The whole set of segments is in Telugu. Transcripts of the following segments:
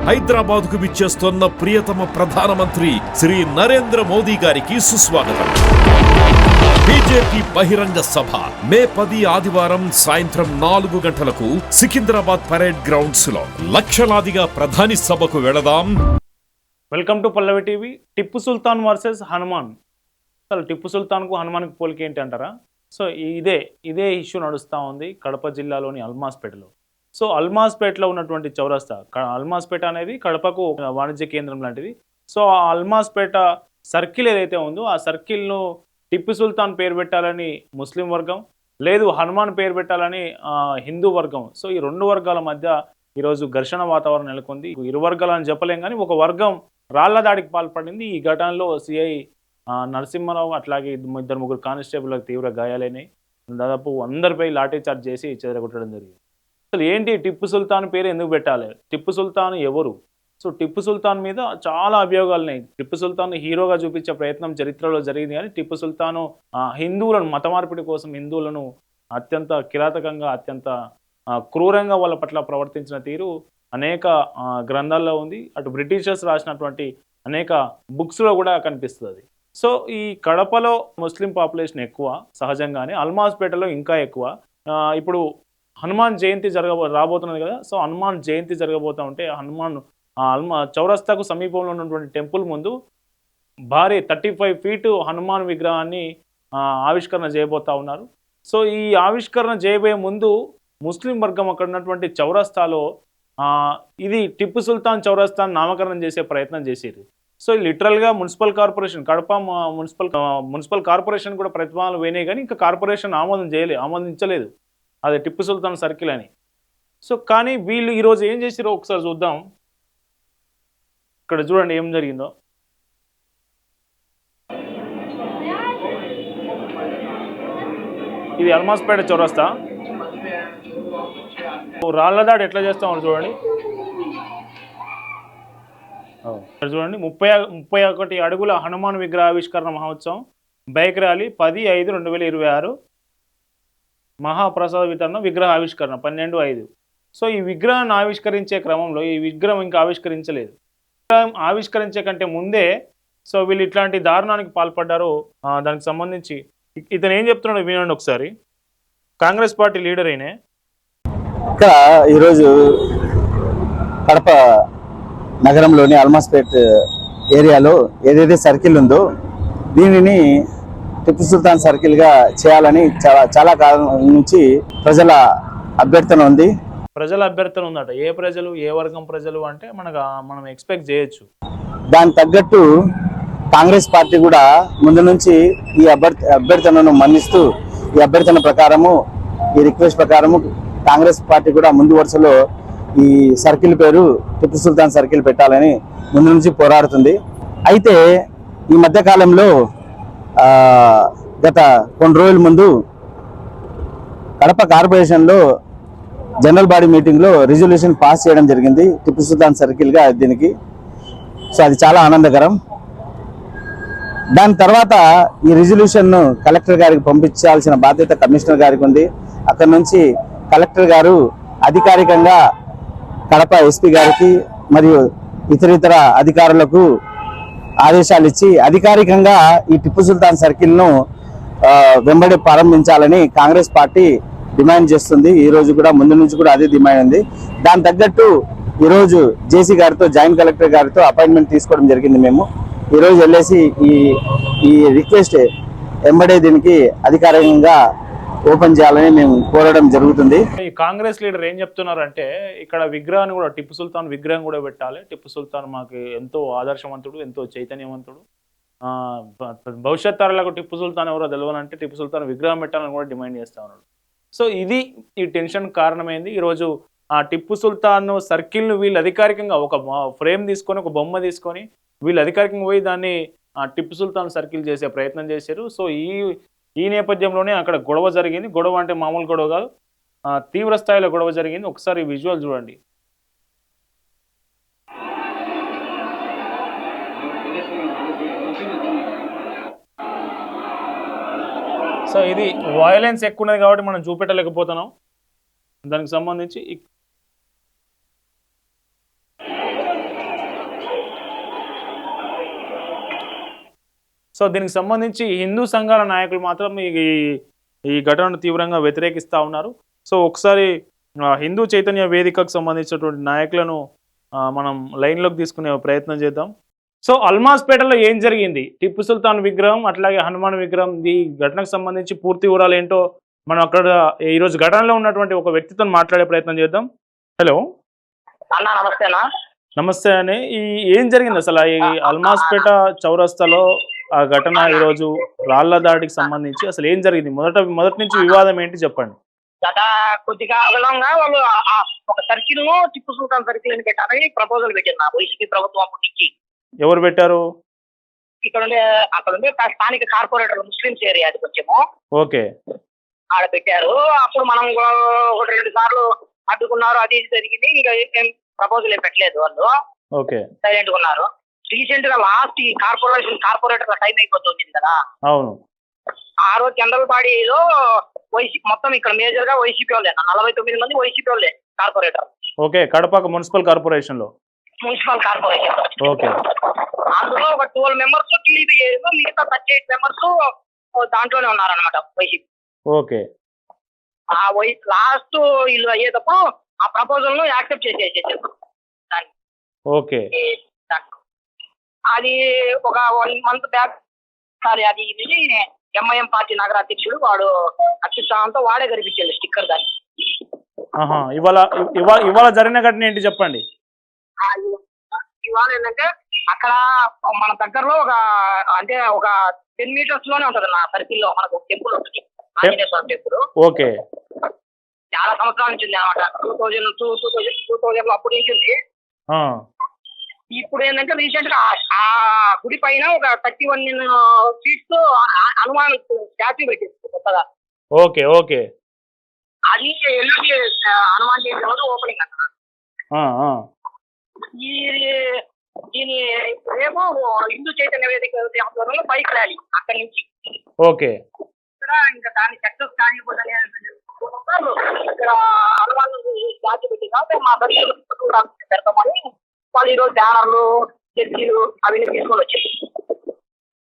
హైదరాబాద్ కు విచ్చేస్తున్న ప్రియతమ ప్రధానమంత్రి శ్రీ నరేంద్ర మోదీ గారికి సుస్వాగతం. బీజేపీ బహిరంగ సభ మే 10 ఆదివారం సాయంత్రం 4 గంటలకు సికింద్రాబాద్ పరేడ్ గ్రౌండ్స్ లో లక్షలాదిగా ప్రధాని సభకు వెళదాం. Welcome to Pallavi TV. Tipu Sultan versus Hanuman. అసలు టిప్పు సుల్తాన్కు హనుమాన్కి పోలిక ఏంటి అంటారా? సో ఇదే ఇష్యూ నడుస్తూ ఉంది కడప జిల్లాలోని అల్మాస్పేటలో. సో అల్మాస్పేటలో ఉన్నటువంటి చౌరస్తా, అల్మాస్పేట అనేది కడపకు వాణిజ్య కేంద్రం లాంటిది. సో ఆ అల్మాస్పేట సర్కిల్ ఏదైతే ఉందో ఆ సర్కిల్ను టిప్పు సుల్తాన్ పేరు పెట్టాలని ముస్లిం వర్గం, లేదు హనుమాన్ పేరు పెట్టాలని హిందూ వర్గం. సో ఈ రెండు వర్గాల మధ్య ఈరోజు ఘర్షణ వాతావరణం నెలకొంది. ఇరు వర్గాలని చెప్పలేం కానీ ఒక వర్గం రాళ్ల దాడికి పాల్పడింది. ఈ ఘటనలో సిఐ నరసింహారావు అట్లాగే 2-3 కానిస్టేబుల్లకు తీవ్ర గాయాలైనాయి. దాదాపు 100పై లాఠీ చార్జ్ చేసి చెదరగొట్టడం జరిగింది. అసలు ఏంటి టిప్పు సుల్తాన్ పేరు ఎందుకు పెట్టాలి? టిప్పు సుల్తాన్ ఎవరు? సో టిప్పు సుల్తాన్ మీద చాలా అభియోగాలు ఉన్నాయి. టిప్పు సుల్తాన్ హీరోగా చూపించే ప్రయత్నం చరిత్రలో జరిగింది, కానీ టిప్పు సుల్తాను హిందువులను మత మార్పిడి కోసం హిందువులను అత్యంత కిరాతకంగా, అత్యంత క్రూరంగా వాళ్ళ పట్ల ప్రవర్తించిన తీరు అనేక గ్రంథాల్లో ఉంది. అటు బ్రిటిషర్స్ రాసినటువంటి అనేక బుక్స్లో కూడా కనిపిస్తుంది. సో ఈ కడపలో ముస్లిం పాపులేషన్ ఎక్కువ సహజంగానే, అల్మాస్పేటలో ఇంకా ఎక్కువ. ఇప్పుడు హనుమాన్ జయంతి రాబోతున్నది కదా. సో హనుమాన్ జయంతి జరగబోతూ ఉంటే హనుమాన్ చౌరస్తాకు సమీపంలో ఉన్నటువంటి టెంపుల్ ముందు భారీ 35 ఫీట్ హనుమాన్ విగ్రహాన్ని ఆవిష్కరణ చేయబోతూ ఉన్నారు. సో ఈ ఆవిష్కరణ చేయబోయే ముందు ముస్లిం వర్గం అక్కడ ఉన్నటువంటి చౌరస్తాలో ఇది టిప్పు సుల్తాన్ చౌరస్తా నామకరణం చేసే ప్రయత్నం చేసేది. సో లిటరల్గా municipal corporation, Kadapa municipal corporation కూడా ప్రతిపాదనలు పోయినాయి, కానీ ఇంకా కార్పొరేషన్ ఆమోదించలేదు అది టిప్పు సుల్తాన్ సర్కిల్ అని. సో కానీ వీళ్ళు ఈరోజు ఏం చేసిరో ఒకసారి చూద్దాం. ఇక్కడ చూడండి ఏం జరిగిందో. ఇది అల్మాస్పేట చౌరస్తా. రాళ్లదాడి ఎట్లా చేస్తామో చూడండి. చూడండి 31 అడుగుల హనుమాన్ విగ్రహ ఆవిష్కరణ మహోత్సవం, బైక్ ర్యాలీ 10/5/2026, మహాప్రసాద వితరణ, విగ్రహ ఆవిష్కరణ 12/5. సో ఈ విగ్రహాన్ని ఆవిష్కరించే క్రమంలో ఈ విగ్రహం ఇంకా ఆవిష్కరించలేదు. విగ్రహం ఆవిష్కరించే కంటే ముందే సో వీళ్ళు ఇట్లాంటి దారుణానికి పాల్పడ్డారు. దానికి సంబంధించి ఇతను ఏం చెప్తున్నాడో వినండి ఒకసారి. కాంగ్రెస్ పార్టీ లీడర్ అయినే ఇక్కడ ఈరోజు కడప నగరంలోని అల్మాస్పేట్ ఏరియాలో ఏదైతే సర్కిల్ ఉందో దీనిని టిప్పు సుల్తాన్ సర్కిల్గా చేయాలని చాలా కాలం నుంచి ప్రజల అభ్యర్థన ఉంది. ప్రజల అభ్యర్థన ఉందట. ఏ ప్రజలు, ఏ వర్గం ప్రజలు అంటే మనం ఎక్స్పెక్ట్ చేయొచ్చు. దానికి తగ్గట్టు కాంగ్రెస్ పార్టీ కూడా ముందు నుంచి ఈ అభ్యర్థనను మన్నిస్తూ ఈ అభ్యర్థన ప్రకారము, ఈ రిక్వెస్ట్ ప్రకారము కాంగ్రెస్ పార్టీ కూడా ముందు వరుసలో ఈ సర్కిల్ పేరు టిప్పు సుల్తాన్ సర్కిల్ పెట్టాలని ముందు నుంచి పోరాడుతుంది. అయితే ఈ మధ్యకాలంలో గత కొన్ని రోజుల ముందు కడప కార్పొరేషన్లో జనరల్ బాడీ మీటింగ్లో రిజల్యూషన్ పాస్ చేయడం జరిగింది టిప్పు సుల్తాన్ సర్కిల్గా దీనికి. సో అది చాలా ఆనందకరం. దాని తర్వాత ఈ రిజల్యూషన్ను కలెక్టర్ గారికి పంపించాల్సిన బాధ్యత కమిషనర్ గారికి ఉంది. అక్కడ నుంచి కలెక్టర్ గారు అధికారికంగా కడప ఎస్పీ గారికి మరియు ఇతర అధికారులకు ఆదేశాలు ఇచ్చి అధికారికంగా ఈ టిప్పు సుల్తాన్ సర్కిల్ను వెంబడి ప్రారంభించాలని కాంగ్రెస్ పార్టీ డిమాండ్ చేస్తుంది. ఈ రోజు కూడా ముందు నుంచి కూడా అదే డిమాండ్ ఉంది. దాని తగ్గట్టు ఈరోజు జేసీ గారితో, జాయింట్ కలెక్టర్ గారితో అపాయింట్మెంట్ తీసుకోవడం జరిగింది. మేము ఈరోజు వెళ్ళేసి ఈ రిక్వెస్ట్ వెంబడే దీనికి అధికారికంగా ఓపెన్ చేయాలని మేము కోరడం జరుగుతుంది. ఈ కాంగ్రెస్ లీడర్ ఏం చెప్తున్నారంటే ఇక్కడ విగ్రహాన్ని కూడా, టిప్పు సుల్తాన్ విగ్రహం కూడా పెట్టాలి. టిప్పు సుల్తాన్ మాకు ఎంతో ఆదర్శవంతుడు, ఎంతో చైతన్యవంతుడు. భవిష్యత్ తరాలకు టిప్పు సుల్తాన్ ఎవరో తెలవాలంటే టిప్పు సుల్తాన్ విగ్రహం పెట్టాలని కూడా డిమాండ్ చేస్తా ఉన్నాడు. సో ఇది ఈ టెన్షన్ కారణమైంది. ఈరోజు ఆ టిప్పు సుల్తాన్ సర్కిల్ను వీళ్ళు అధికారికంగా ఒక ఫ్రేమ్ తీసుకొని, ఒక బొమ్మ తీసుకొని వీళ్ళు అధికారికంగా పోయి దాన్ని టిప్పు సుల్తాన్ సర్కిల్ చేసే ప్రయత్నం చేశారు. సో ఈ నేపథ్యంలోనే అక్కడ గొడవ జరిగింది. గొడవ అంటే మామూలు గొడవ కాదు, తీవ్ర స్థాయిలో గొడవ జరిగింది. ఒకసారి విజువల్ చూడండి. సో ఇది వయలెన్స్ ఎక్కువ ఉన్నది కాబట్టి మనం చూపెట్టలేకపోతున్నాం. దానికి సంబంధించి సో దీనికి సంబంధించి హిందూ సంఘాల నాయకులు మాత్రం ఈ ఘటనను తీవ్రంగా వ్యతిరేకిస్తూ ఉన్నారు. సో ఒకసారి హిందూ చైతన్య వేదికకు సంబంధించినటువంటి నాయకులను మనం లైన్లోకి తీసుకునే ప్రయత్నం చేద్దాం. సో అల్మాస్పేటలో ఏం జరిగింది, టిప్పు సుల్తాన్ విగ్రహం అట్లాగే హనుమాన్ విగ్రహం, ఈ ఘటనకు సంబంధించి పూర్తి వివరాలు ఏంటో మనం అక్కడ ఈరోజు ఘటనలో ఉన్నటువంటి ఒక వ్యక్తితో మాట్లాడే ప్రయత్నం చేద్దాం. హలో అన్న, నమస్తేనా? నమస్తే అని. ఏం జరిగింది అసలు ఈ అల్మాస్పేట చౌరస్తాలో ఆ ఘటన, ఈరోజు రాళ్ల దాడికి సంబంధించి అసలు ఏం జరిగింది, మొదటి నుంచి వివాదం ఏంటి చెప్పండి. గత కొద్ది కాలంగా వాళ్ళు ఒక సర్కిల్ ను టిప్పు సుల్తాన్ సర్కిల్ అని పెట్టారని ప్రపోజల్ పెట్టింది వైసీపీ ప్రభుత్వం అప్పటి నుంచి. ఎవరు పెట్టారు? అక్కడ ఉండే స్థానిక కార్పొరేటర్ ముస్లింస్ ఏరియా అది కొంచెము. ఓకే, ఆడ పెట్టారు. అప్పుడు మనం ఒకటి 2 సార్లు అడ్డుకున్నారు, అది ఇది జరిగింది. ఇంకా ఏం ప్రపోజల్ ఏం పెట్టలేదు వాళ్ళు. ఓకే, సైలెంట్ గా ఉన్నారు. రీసెంట్ గా లాస్ట్ ఈ కార్పొరేటర్ టైం అయిపోతుంది కదా. అవును. ఆ రోజు జనరల్ బాడీలో వైసీపీ మొత్తం ఇక్కడ మేజర్ గా వైసీపీ వాళ్ళే, 49 మంది వైసీపీ వాళ్ళే corporator. Okay, Kadapa municipal corporation లో. Municipal corporation. ఓకే, అందులో ఒక 12 మెంబర్స్ టీడీపీ, మిగతా 38 మెంబర్స్ దాంట్లోనే ఉన్నారనమాట వైసీపీ. ఓకే, ఆ లాస్ట్ ఇల్లు అయ్యేటప్పుడు ఆ ప్రపోజల్ ను యాక్సెప్ట్ చేసేసారు. ఓకే, అది ఒక 1 మంత్ బ్యాక్ సారీ, అది ఇది ఎంఐఎం పార్టీ నగర అధ్యక్షుడు వాడు అత్యుత్సాహంతో వాడే కనిపించాడు స్టిక్కర్ దాన్ని. ఇవాళ జరిగిన ఘటన ఏంటి చెప్పండి. ఇవాళ ఏంటంటే అక్కడ మన దగ్గరలో ఒక 10 మీటర్స్ లోనే ఉంటది నా సర్కిల్ లో మనకు టెంపుల్ ఉంటుంది, ఆంజనేయ స్వామి టెంపుల్. ఓకే, చాలా సంవత్సరాల నుంచి ఉంది అనమాట. 2000 అప్పుడు నుంచి ఉంది. ఇప్పుడు ఏంటంటే రీసెంట్ గా ఆ గుడి పైన ఒక 31 ఫీట్స్ హనుమాన్ స్టాచ్యూ పెట్టింది కొత్తగా. ఓకే, ఓకే, అది ఎల్లుండి హనుమాన్ జయంతి రోజు ఓపెనింగ్ అక్కడ. దీని రేపు హిందూ చైతన్య వేదిక ఆధ్వర్యంలో బైక్ ర్యాలీ అక్కడి నుంచి. ఓకే, ఇక్కడ ఇంకా దాన్ని సక్సెస్ కానిపోతుంది. ఇక్కడ హనుమాన్ స్టాచ్యూ పెట్టి కాబట్టి మా దర్శకులు పెడతామని వాళ్ళు ఈరోజు బ్యానర్లు, చర్చీలు అవన్నీ తీసుకొని వచ్చారు.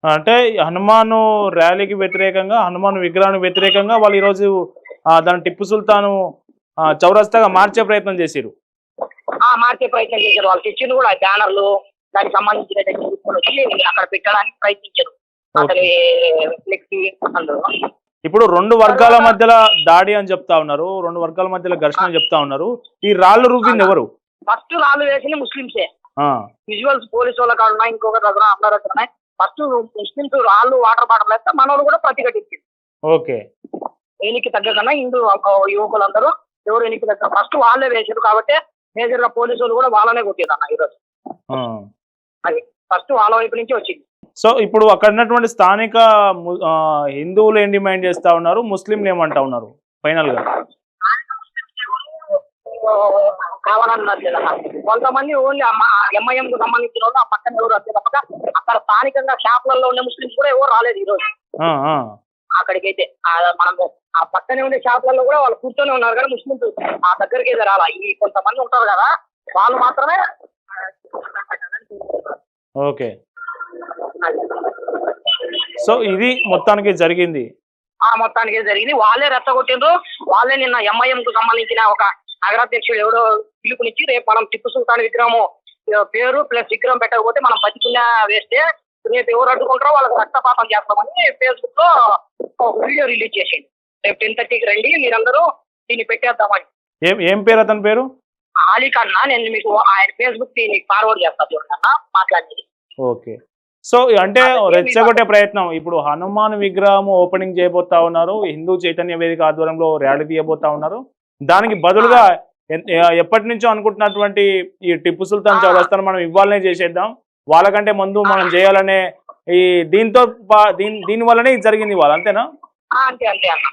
అంటే హనుమాన్ ర్యాలీకి వ్యతిరేకంగా, హనుమాన్ విగ్రహానికి వ్యతిరేకంగా వాళ్ళు ఈరోజు దాని టిప్పు సుల్తాను చౌరస్తాగా మార్చే ప్రయత్నం చేశారు. మార్చే ప్రయత్నం చేశారు. వాళ్ళు తెచ్చింది కూడా బ్యానర్లు, దానికి సంబంధించిన తీసుకొని వచ్చి అక్కడ పెట్టడానికి ప్రయత్నించారు. అతని ఫ్లెక్సీ అందులో. ఇప్పుడు 2 వర్గాల మధ్యలో దాడి అని చెప్తా ఉన్నారు, 2 వర్గాల మధ్యలో ఘర్షణ చెప్తా ఉన్నారు. ఈ రాళ్ళు రువ్వింది ఎవరు? ఫస్ట్ రాళ్ళు వేసింది ముస్లింసే. విజువల్స్ పోలీసు వాళ్ళ కాడ ఉన్నాయి, ఇంకొక దగ్గర అందరూ ఉన్నాయి. ఫస్ట్ ముస్లింస్ రాళ్ళు వాటర్ బాటిల్ వేస్తే మనోళ్ళు కూడా ప్రతిఘటించింది. ఓకే, ఎనికి తగ్గకన్నా హిందూ యువకులందరూ ఎవరు ఎనికి తగ్గ ఫస్ట్ వాళ్ళే వేసారు కాబట్టి మేజర్ గా పోలీసు వాళ్ళు కూడా వాళ్ళనే కొట్టేది అన్న ఈరోజు. అది ఫస్ట్ వాళ్ళ వైపు నుంచి వచ్చింది. సో ఇప్పుడు అక్కడ ఉన్నటువంటి స్థానిక హిందువులు ఏం డిమాండ్ చేస్తా ఉన్నారు, ముస్లింలు ఏమంటా ఉన్నారు ఫైనల్ గా? కావాలన్నారు కదా. కొంతమంది ఓన్లీ ఎంఐఎం కు సంబంధించిన వాళ్ళు ఆ పక్కన ఎవరు అంతే తప్పక అక్కడ స్థానికంగా షాపులలో ఉండే ముస్లింస్ కూడా ఎవరు రాలేదు ఈ రోజు అక్కడికైతే. మనం ఆ పక్కనే ఉండే షాపులలో కూడా వాళ్ళు కూర్చొని ఉన్నారు కానీ ముస్లింస్ ఆ దగ్గరికి అయితే రాలా. ఈ కొంతమంది ఉంటారు కదా వాళ్ళు మాత్రమే. ఓకే, సో ఇది మొత్తానికి జరిగింది. మొత్తానికి జరిగింది. వాళ్ళే రెచ్చగొట్టిండ్రు. వాళ్ళే నిన్న ఎంఐఎం కు సంబంధించిన ఒక నగరాధ్యక్షుడు ఎవడో పిలుపునిచ్చి రేపు మనం టిప్పు సుల్తాన్ విగ్రహం పేరు ప్లస్ విగ్రహం పెట్టకపోతే మనం బతికినా వేస్తే రేపు ఎవరు అడ్డుకుంటారో వాళ్ళకి రక్తపాతం చేస్తామని ఫేస్బుక్ లో ఒక వీడియో రిలీజ్ చేసింది. రేపు 10:30కి రండి మీరందరూ దీన్ని పెట్టేద్దామని. ఏం పేరు అతని పేరు? ఆలీ కన్నా. నేను మీకు ఆయన ఫేస్బుక్ నీకు ఫార్వర్డ్ చేస్తాను చూడన్నా మాట్లాడింది. ఓకే, సో అంటే రెచ్చగొట్టే ప్రయత్నం. ఇప్పుడు హనుమాన్ విగ్రహం ఓపెనింగ్ చేయబోతా ఉన్నారు, హిందూ చైతన్య వేదిక ఆధ్వర్యంలో ర్యాలీ తీయబోతా ఉన్నారు. దానికి బదులుగా ఎప్పటి నుంచో అనుకుంటున్నటువంటి ఈ టిప్పు సుల్తాన్ చౌరస్తాను మనం ఇవ్వాలనే చేసేద్దాం, వాళ్ళకంటే ముందు మనం చేయాలనే ఈ దీని వల్లనే ఇది జరిగింది ఇవాళ, అంతేనా? అంతే అంతే అన్న.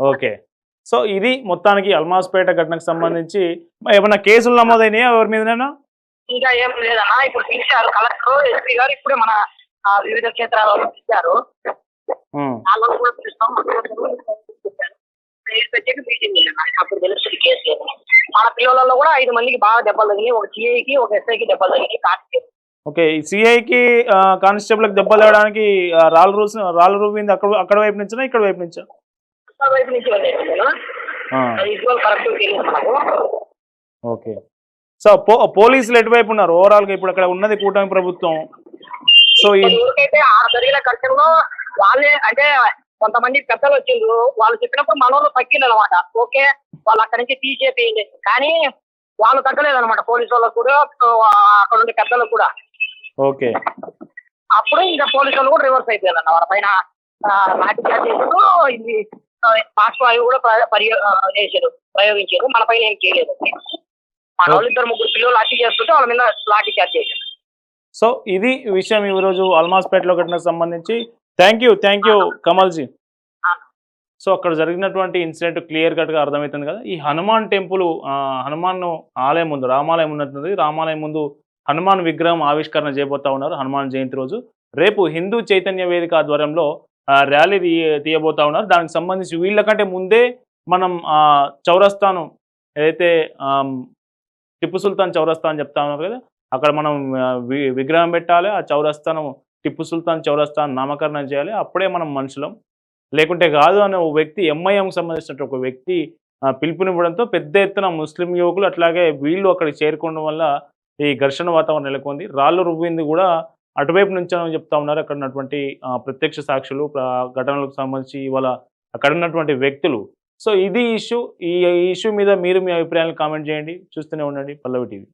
ఓకే, సో ఇది మొత్తానికి అల్మాస్పేట ఘటనకు సంబంధించి ఏమన్నా కేసులు నమోదైనాయా ఎవరి మీదనైనా? ఇంకా ఏం లేదన్నా. ఇప్పుడు పిలిచారు కలెక్టర్, ఎస్పీ గారు ఇప్పుడే మన వివిధ క్షేత్రాలలో పిలిచారు. వాళ్ళని కూడా పిలుస్తాం. అప్పుడు తెలుస్తుంది కేసు. మన పిల్లలలో కూడా 5 మందికి బాగా దెబ్బలు తగినాయి. ఒక సిఐకి ఒక ఎస్ఐకి దెబ్బలు తగినాయి. ఓకే. సిఐకి కానిస్టేబుల్కి దెబ్బలు తేవడానికి రాళ్ళు రువ్వింది అక్కడ వైపు నుంచా ఇక్కడ వైపు నుంచా? వైపు నుంచి విజువల్ కరెక్ట్ తెలియదు మనకు. ఓకే. సో పోలీసులు ఎటువైపు ఉన్నారు ఓవరాల్గా? ఇప్పుడు అక్కడ ఉన్నది కూటమి ప్రభుత్వం. సో ఊరికైతే ఆ జరిగిన ఘటనలో వాళ్ళే అంటే కొంతమంది పెద్దలు వచ్చిండ్రు, వాళ్ళు చెప్పినప్పుడు మనోళ్ళు తగ్గింది అనమాట. ఓకే వాళ్ళు అక్కడి నుంచి తీసేయండి, కానీ వాళ్ళు తగ్గలేదన్నమాట. పోలీసు వాళ్ళకు కూడా అక్కడ ఉండే పెద్దలకు కూడా. ఓకే. అప్పుడు ఇంకా పోలీసు వాళ్ళు కూడా రివర్స్ అయిపోయారు వాళ్ళ పైన లాఠీ చార్జ్ చేసారు. ఇది బాష్పాయు కూడా ప్రయోగించారు, మన పైన ఏం చేయలేదు. మన వాళ్ళు 2-3 పిల్లలు లాఠీ చేస్తుంటే వాళ్ళ మీద లాఠీ చార్జ్ చేశారు. సో ఇది విషయం ఈరోజు అల్మాస్పేటలో ఘటనకు సంబంధించి. Thank you Kamalji. సో అక్కడ జరిగినటువంటి ఇన్సిడెంట్ క్లియర్ కట్గా అర్థమవుతుంది కదా. ఈ హనుమాన్ టెంపుల్, హనుమాన్ ఆలయం ముందు రామాలయం ఉన్నట్టుంది. రామాలయం ముందు హనుమాన్ విగ్రహం ఆవిష్కరణ చేయబోతా ఉన్నారు హనుమాన్ జయంతి రోజు. రేపు హిందూ చైతన్య వేదిక ఆధ్వర్యంలో ర్యాలీ తీయబోతా ఉన్నారు. దానికి సంబంధించి వీళ్ళకంటే ముందే మనం చౌరస్తాను ఏదైతే టిప్పు సుల్తాన్ చౌరస్తా అని చెప్తా ఉన్నారు కదా, అక్కడ మనం విగ్రహం పెట్టాలి. ఆ చౌరస్తాను టిప్పు సుల్తాన్ చౌరస్తా నామకరణం చేయాలి. అప్పుడే మనం మనుషులం, లేకుంటే కాదు అనే ఒక వ్యక్తి, ఎంఐఎంకి సంబంధించిన ఒక వ్యక్తి పిలుపునివ్వడంతో పెద్ద ఎత్తున ముస్లిం యువకులు అట్లాగే వీళ్ళు అక్కడికి చేరుకోవడం వల్ల ఈ ఘర్షణ వాతావరణం నెలకొంది. రాళ్ళు రువ్వింది కూడా అటువైపు నుంచి అని చెప్తా ఉన్నారు అక్కడ ఉన్నటువంటి ప్రత్యక్ష సాక్షులు, ఘటనలకు సంబంధించి ఇవాళ అక్కడ ఉన్నటువంటి వ్యక్తులు. సో ఇది ఇష్యూ. ఈ ఇష్యూ మీద మీరు మీ అభిప్రాయాలను కామెంట్ చేయండి. చూస్తూనే ఉండండి పల్లవి టీవీ.